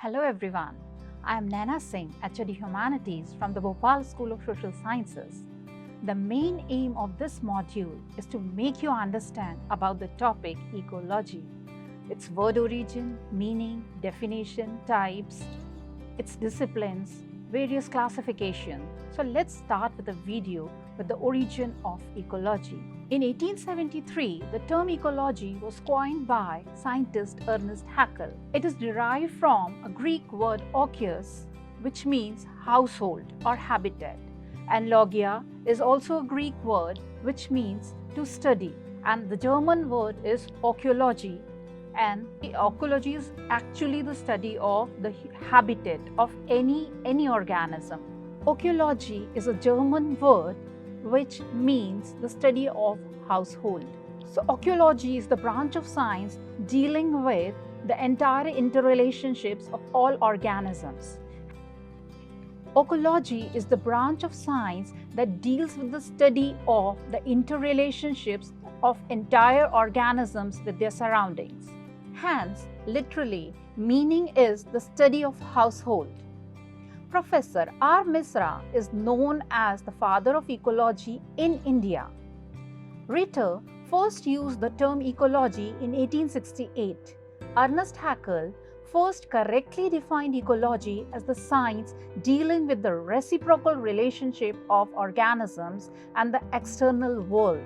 Hello everyone, I am Naina Singh, HOD Humanities from the Bhopal School of Social Sciences. The main aim of this module is to make you understand about the topic ecology, its word origin, meaning, definition, types, its disciplines, various classification. So let's start with a video with the origin of ecology. In 1873, the term ecology was coined by scientist Ernest Haeckel. It is derived from a Greek word oikos, which means household or habitat, and logia is also a Greek word which means to study, and the German word is archaeology, and ecology is actually the study of the habitat of any organism. Archaeology is a German word which means the study of household. So archaeology is the branch of science dealing with the entire interrelationships of all organisms. Ecology is the branch of science that deals with the study of the interrelationships of entire organisms with their surroundings. Hence, literally, meaning is the study of household. Professor R. Misra is known as the father of ecology in India. Ritter first used the term ecology in 1868. Ernest Haeckel first correctly defined ecology as the science dealing with the reciprocal relationship of organisms and the external world.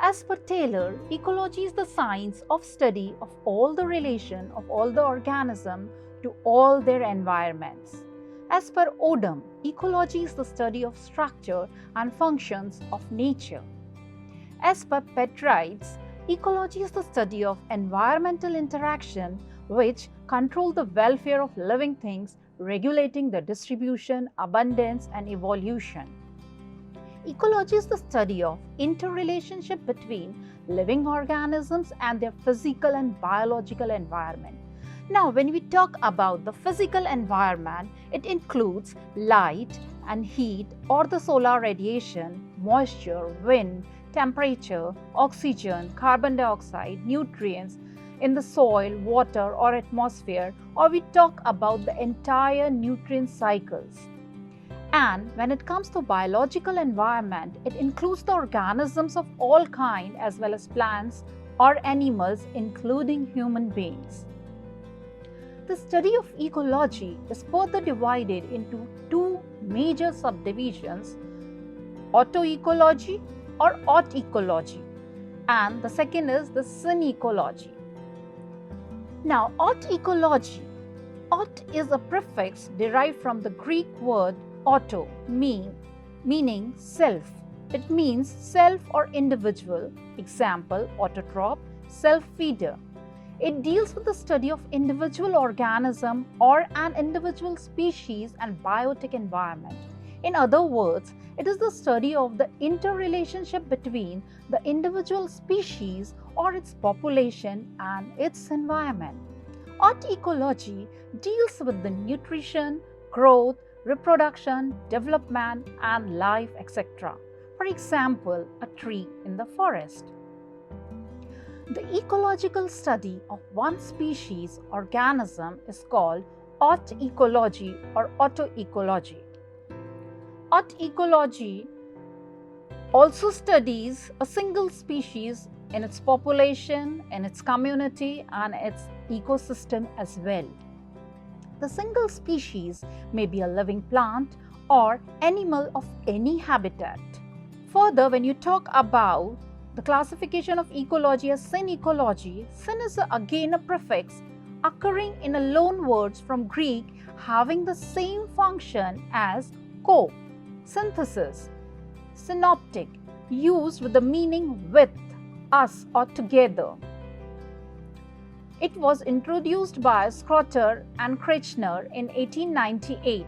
As per Taylor, ecology is the science of study of all the relation of all the organisms to all their environments. As per Odum, ecology is the study of structure and functions of nature. As per Petrides, ecology is the study of environmental interaction which control the welfare of living things, regulating their distribution, abundance, and evolution. Ecology is the study of interrelationship between living organisms and their physical and biological environment. Now, when we talk about the physical environment, it includes light and heat or the solar radiation, moisture, wind, temperature, oxygen, carbon dioxide, nutrients in the soil, water or atmosphere, or we talk about the entire nutrient cycles. And when it comes to biological environment, it includes the organisms of all kinds as well as plants or animals, including human beings. The study of ecology is further divided into two major subdivisions, autoecology or autecology, and the second is the synecology. Now, autecology. Aut is a prefix derived from the Greek word auto, meaning self. It means self or individual. Example, autotroph, self-feeder. It deals with the study of individual organism or an individual species and biotic environment. In other words, it is the study of the interrelationship between the individual species or its population and its environment. Autecology deals with the nutrition, growth, reproduction, development, and life, etc. For example, a tree in the forest. The ecological study of one species organism is called autecology or autoecology. Autecology also studies a single species in its population, in its community, and its ecosystem as well. The single species may be a living plant or animal of any habitat. Further, when you talk about the classification of ecology as synecology, syn is again a prefix occurring in a loan words from Greek having the same function as co, synthesis, synoptic, used with the meaning with, us or together. It was introduced by Schroeter and Kirchner in 1898.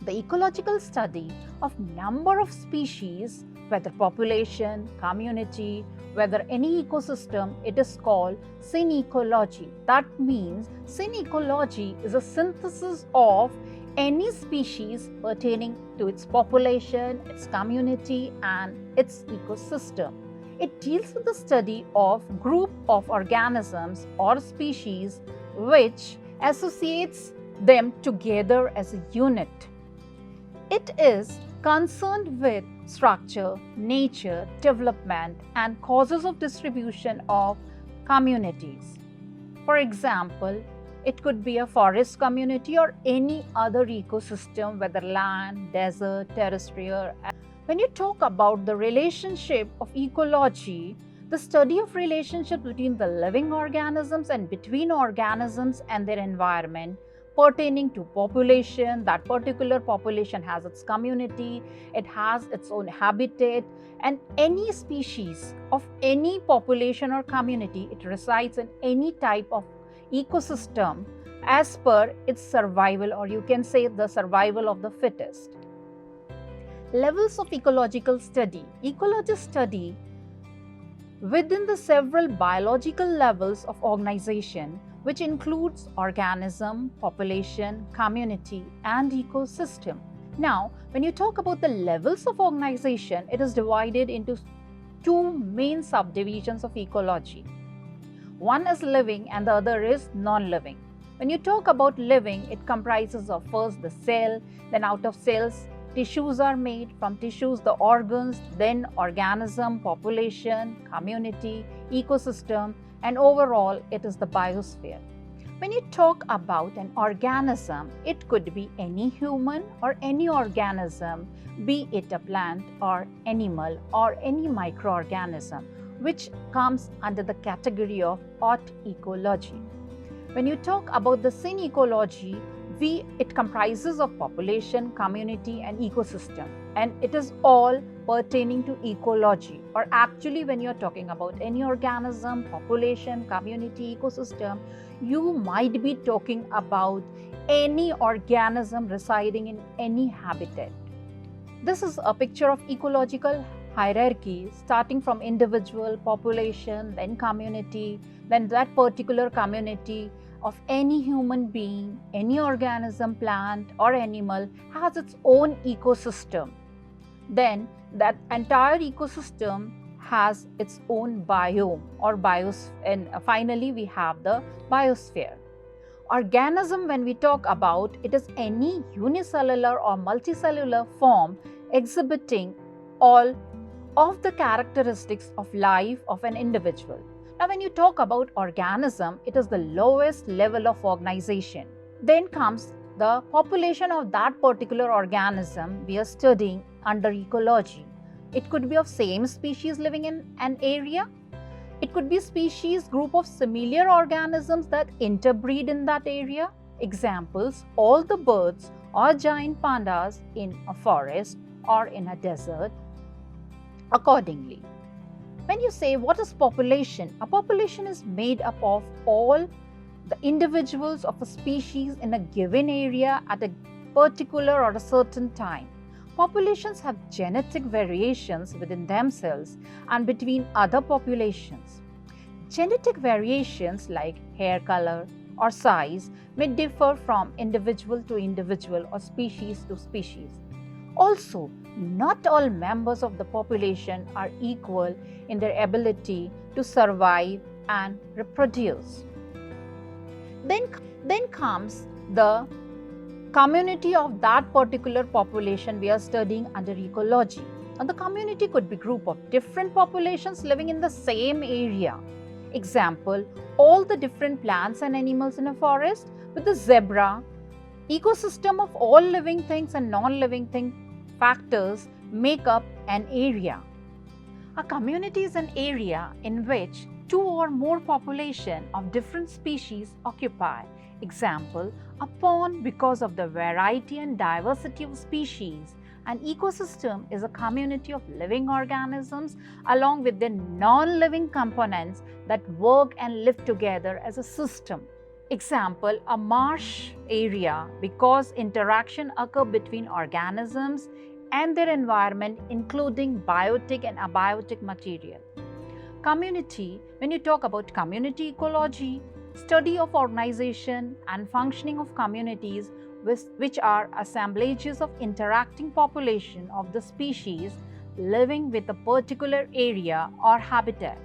The ecological study of number of species, whether population, community, whether any ecosystem, it is called synecology. That means synecology is a synthesis of any species pertaining to its population, its community, and its ecosystem. It deals with the study of group of organisms or species which associates them together as a unit. It is concerned with structure, nature, development, and causes of distribution of communities. For example, it could be a forest community or any other ecosystem, whether land, desert, terrestrial. When you talk about the relationship of ecology, the study of relationships between the living organisms and between organisms and their environment pertaining to population, that particular population has its community, it has its own habitat, and any species of any population or community, it resides in any type of ecosystem as per its survival, or you can say the survival of the fittest. Levels of ecological study. Ecologists study within the several biological levels of organization, which includes organism, population, community, and ecosystem. Now, when you talk about the levels of organization, it is divided into two main subdivisions of ecology. One is living and the other is non-living. When you talk about living, it comprises of first the cell, then out of cells, tissues are made, from tissues the organs, then organism, population, community, ecosystem, and overall it is the biosphere. When you talk about an organism, it could be any human or any organism, be it a plant or animal or any microorganism, which comes under the category of haute ecology. When you talk about the syn ecology, it comprises of population, community, and ecosystem, and it is all pertaining to ecology. Or actually, when you're talking about any organism, population, community, ecosystem, you might be talking about any organism residing in any habitat. This is a picture of ecological hierarchy, starting from individual, population, then community, then that particular community of any human being, any organism, plant or animal has its own ecosystem. Then that entire ecosystem has its own biome or biosphere, and finally we have the biosphere. Organism, when we talk about, it is any unicellular or multicellular form exhibiting all of the characteristics of life of an individual. Now, when you talk about organism, it is the lowest level of organization. Then comes the population of that particular organism we are studying under ecology. It could be of same species living in an area. It could be species group of similar organisms that interbreed in that area. Examples, all the birds or giant pandas in a forest or in a desert accordingly. When you say what is population, a population is made up of all the individuals of a species in a given area at a particular or a certain time. Populations have genetic variations within themselves and between other populations. Genetic variations like hair color or size may differ from individual to individual or species to species. Also, not all members of the population are equal in their ability to survive and reproduce. Then comes the community of that particular population we are studying under ecology. And the community could be a group of different populations living in the same area. Example, all the different plants and animals in a forest with the zebra. Ecosystem of all living things and non-living things factors make up an area. A community is an area in which two or more population of different species occupy. Example, a pond because of the variety and diversity of species. An ecosystem is a community of living organisms along with their non-living components that work and live together as a system. Example, a marsh area because interaction occur between organisms and their environment, including biotic and abiotic material. Community, when you talk about community ecology, study of organization and functioning of communities which are assemblages of interacting population of the species living with a particular area or habitat.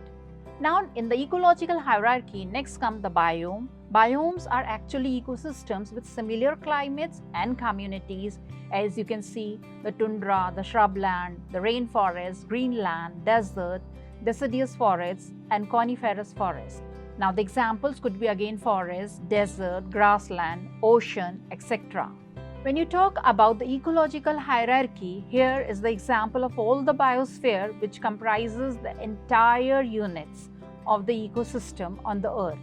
Now, in the ecological hierarchy, next comes the biome. Biomes are actually ecosystems with similar climates and communities. As you can see, the tundra, the shrubland, the rainforest, greenland, desert, deciduous forests, and coniferous forests. Now, the examples could be again forest, desert, grassland, ocean, etc. When you talk about the ecological hierarchy, here is the example of all the biosphere, which comprises the entire units of the ecosystem on the earth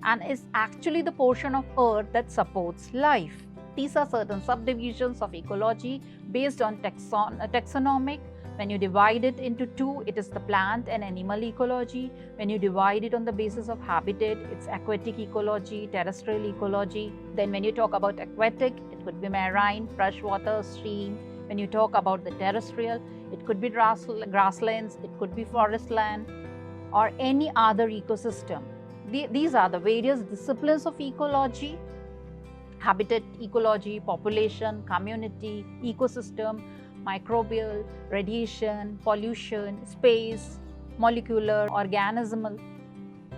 and is actually the portion of earth that supports life. These are certain subdivisions of ecology based on taxonomic. When you divide it into two, it is the plant and animal ecology. When you divide it on the basis of habitat, it's aquatic ecology, terrestrial ecology. Then when you talk about aquatic, it could be marine, freshwater, stream. When you talk about the terrestrial, it could be grasslands, it could be forest land, or any other ecosystem. These are the various disciplines of ecology: habitat ecology, population, community, ecosystem, microbial, radiation, pollution, space, molecular, organismal,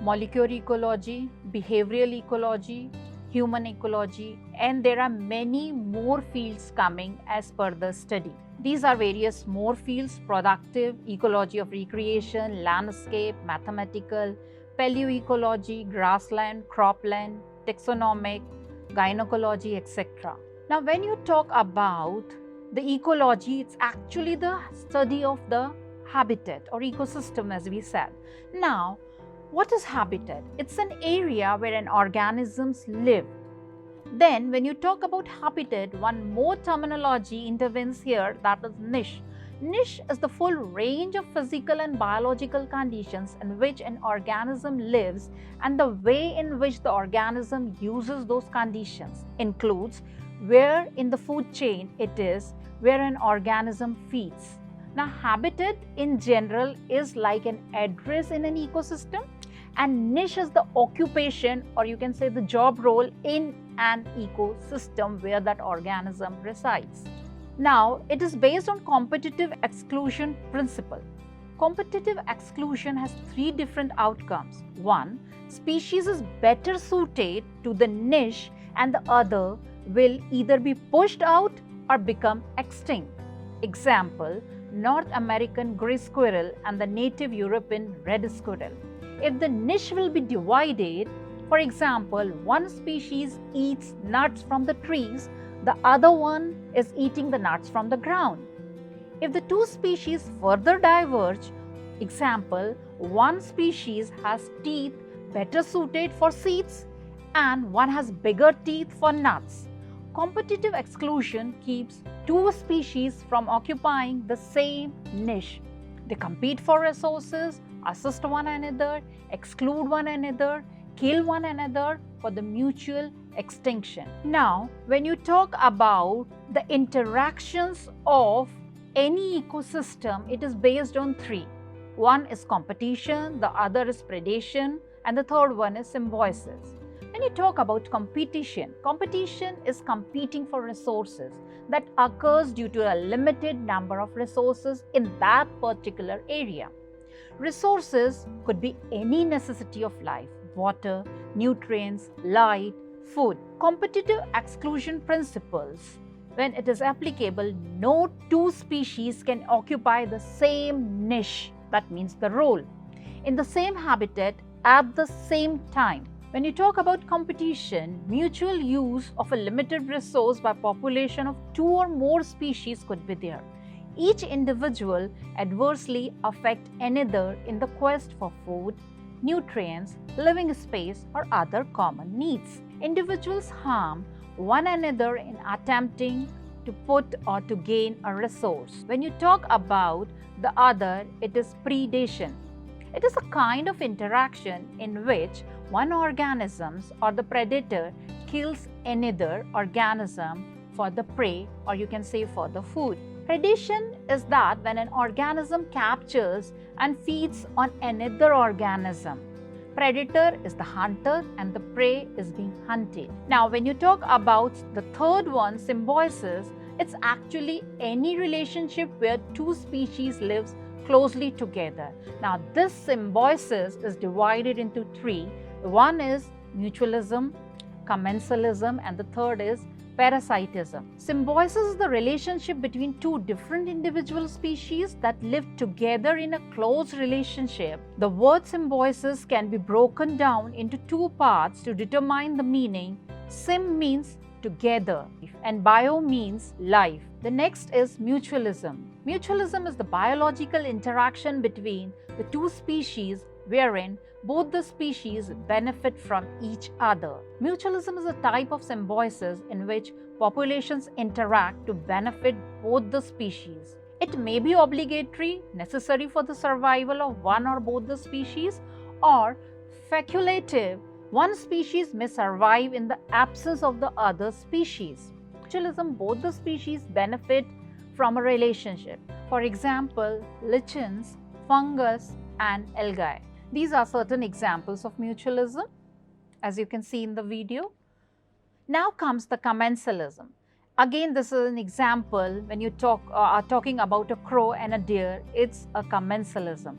molecular ecology, behavioral ecology, human ecology, and there are many more fields coming as per the study. These are various more fields: productive, ecology of recreation, landscape, mathematical, paleoecology, grassland, cropland, taxonomic, gynecology, etc. Now, when you talk about the ecology, it's actually the study of the habitat or ecosystem, as we said. Now, what is habitat? It's an area where an organisms live. Then, when you talk about habitat, one more terminology intervenes here, that is niche. Niche is the full range of physical and biological conditions in which an organism lives, and the way in which the organism uses those conditions includes where in the food chain it is, where an organism feeds. Now, habitat in general is like an address in an ecosystem, and niche is the occupation, or you can say the job role in an ecosystem where that organism resides. Now, it is based on competitive exclusion principle. Competitive exclusion has three different outcomes. One, species is better suited to the niche, and the other will either be pushed out or become extinct. Example, North American gray squirrel and the native European red squirrel. If the niche will be divided, for example, one species eats nuts from the trees, the other one is eating the nuts from the ground. If the two species further diverge, example, one species has teeth better suited for seeds and one has bigger teeth for nuts. Competitive exclusion keeps two species from occupying the same niche. They compete for resources, assist one another, exclude one another, kill one another for the mutual extinction. Now, when you talk about the interactions of any ecosystem, it is based on three. One is competition, the other is predation, and the third one is symbiosis. When you talk about competition, competition is competing for resources that occurs due to a limited number of resources in that particular area. Resources could be any necessity of life: water, nutrients, light, food. Competitive exclusion principles, when it is applicable, no two species can occupy the same niche, that means the role, in the same habitat at the same time. When you talk about competition, mutual use of a limited resource by population of two or more species could be there. Each individual adversely affect another in the quest for food, nutrients, living space, or other common needs. Individuals harm one another in attempting to put or to gain a resource. When you talk about the other, it is predation. It is a kind of interaction in which one organism or the predator kills another organism for the prey, or you can say for the food. Predation is that when an organism captures and feeds on another organism. Predator is the hunter and the prey is being hunted. Now, when you talk about the third one, symbiosis, it's actually any relationship where two species live closely together. Now, this symbiosis is divided into three. One is mutualism, commensalism, and the third is parasitism. Symbiosis is the relationship between two different individual species that live together in a close relationship. The word symbiosis can be broken down into two parts to determine the meaning. Sym means together and bio means life. The next is mutualism. Mutualism is the biological interaction between the two species wherein both the species benefit from each other. Mutualism is a type of symbiosis in which populations interact to benefit both the species. It may be obligatory, necessary for the survival of one or both the species, or facultative. One species may survive in the absence of the other species. Mutualism, both the species benefit from a relationship. For example, lichens, fungus, and algae. These are certain examples of mutualism, as you can see in the video. Now comes the commensalism. Again, this is an example when you are talking about a crow and a deer, it's a commensalism.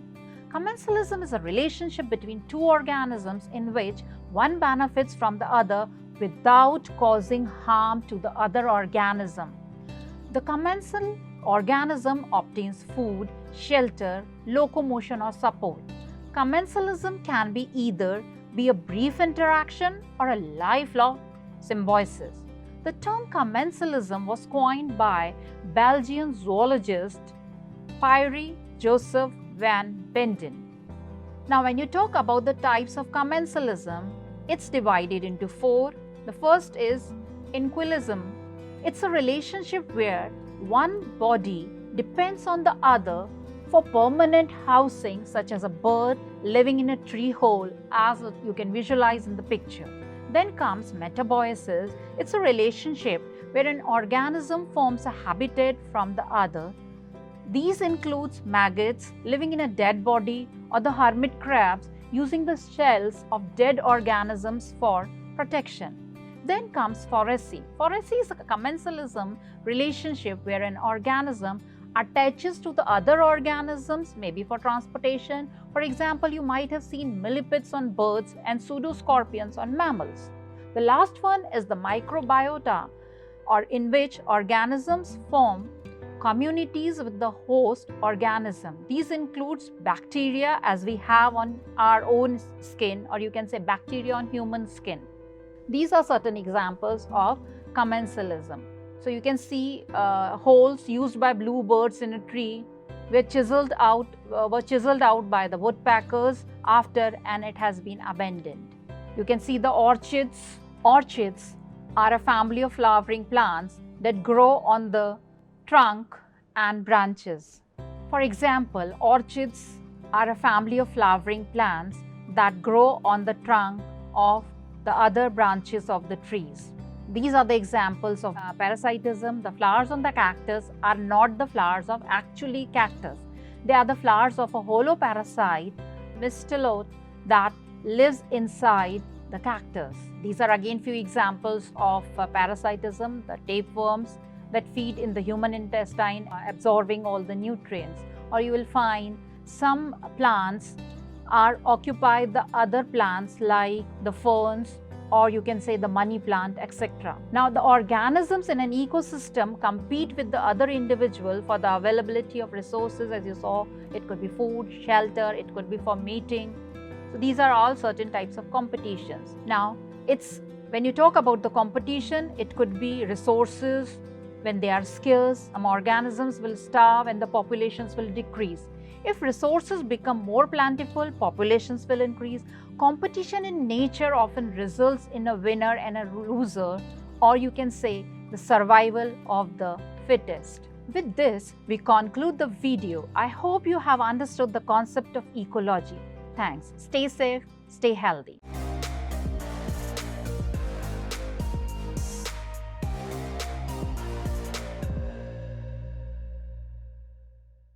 Commensalism is a relationship between two organisms in which one benefits from the other without causing harm to the other organism. The commensal organism obtains food, shelter, locomotion, or support. Commensalism can be either a brief interaction or a lifelong symbiosis. The term commensalism was coined by Belgian zoologist Pierre Joseph van Benden. Now, when you talk about the types of commensalism, it's divided into four. The first is inquilism. It's a relationship where one body depends on the other for permanent housing, such as a bird living in a tree hole, as you can visualize in the picture. Then comes metabiosis. It's a relationship where an organism forms a habitat from the other. These includes maggots living in a dead body or the hermit crabs using the shells of dead organisms for protection. Then comes phorecy. Phorecy is a commensalism relationship where an organism attaches to the other organisms, maybe for transportation. For example, you might have seen millipedes on birds and pseudoscorpions on mammals. The last one is the microbiota, or in which organisms form communities with the host organism. These includes bacteria, as we have on our own skin, or you can say bacteria on human skin. These are certain examples of commensalism. So you can see holes used by bluebirds in a tree were chiseled out by the woodpeckers after and it has been abandoned. You can see the orchids. Orchids are a family of flowering plants that grow on the trunk and branches. For example, orchids are a family of flowering plants that grow on the trunk of the other branches of the trees. These are the examples of parasitism. The flowers on the cactus are not the flowers of actually cactus. They are the flowers of a holoparasite, mistletoe, that lives inside the cactus. These are again few examples of parasitism, the tapeworms that feed in the human intestine, absorbing all the nutrients. Or you will find some plants are occupied the other plants like the ferns, or you can say the money plant, etc. Now, the organisms in an ecosystem compete with the other individual for the availability of resources. As you saw, it could be food, shelter, it could be for mating. So these are all certain types of competitions. Now, when you talk about the competition, it could be resources. When they are scarce, some organisms will starve and the populations will decrease. If resources become more plentiful, populations will increase. Competition in nature often results in a winner and a loser, or you can say the survival of the fittest. With this, we conclude the video. I hope you have understood the concept of ecology. Thanks. Stay safe, stay healthy.